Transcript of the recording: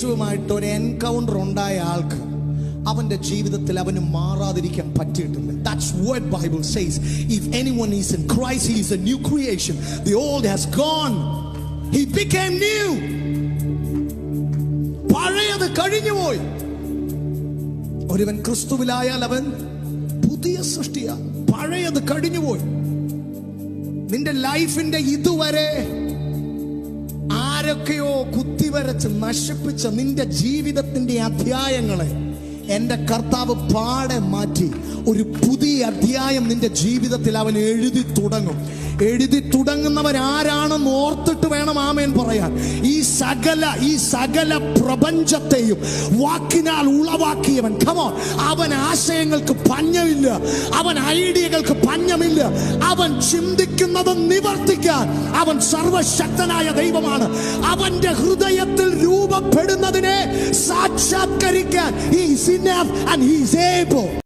യേശുവുമായിട്ട് ഒരു എൻകൗണ്ടർ ഉണ്ടായ ആൾക്ക് അവന്റെ ജീവിതത്തിൽ അവന് മാറാതിരിക്കാൻ പറ്റിയിട്ടില്ല. That's what Bible says. If anyone is in Christ, he is a new creation. The old has gone. He became new. പഴയത് കഴിഞ്ഞുപോയി. ഒരുവൻ ക്രിസ്തുവിലായാൽ അവൻ പുതിയ സൃഷ്ടിയാ. പഴയത് കഴിഞ്ഞുപോയി. നിന്റെ ലൈഫിന്റെ ഇതുവരെ ആരൊക്കെയോ കുത്തിവരച്ച് നശിപ്പിച്ച നിന്റെ ജീവിതത്തിന്റെ അധ്യായങ്ങളെ എന്റെ കർത്താവ് പാടെ മാറ്റി ഒരു പുതിയ അധ്യായം നിന്റെ ജീവിതത്തിൽ അവൻ എഴുതി തുടങ്ങും. എഴുതി തുടങ്ങുന്നവരാരാണെന്ന് ഓർത്തിട്ട് വേണം ആമേൻ പറയാൻ. ഈ സകല പ്രപഞ്ചത്തെയും വാക്കിനാൽ ഉളവാക്കിയവൻ. കമോൺ, അവൻ ആശയങ്ങൾക്ക് പഞ്ഞമില്ല, അവൻ ഐഡിയകൾക്ക് പഞ്ഞമില്ല. അവൻ ചിന്തിക്കുന്നത് നിവർത്തിക്കാൻ അവൻ സർവശക്തനായ ദൈവമാണ്. അവന്റെ ഹൃദയത്തിൽ രൂപപ്പെടുന്നതിനെ സാക്ഷാത്കരിക്കാൻ he is enough and he is able.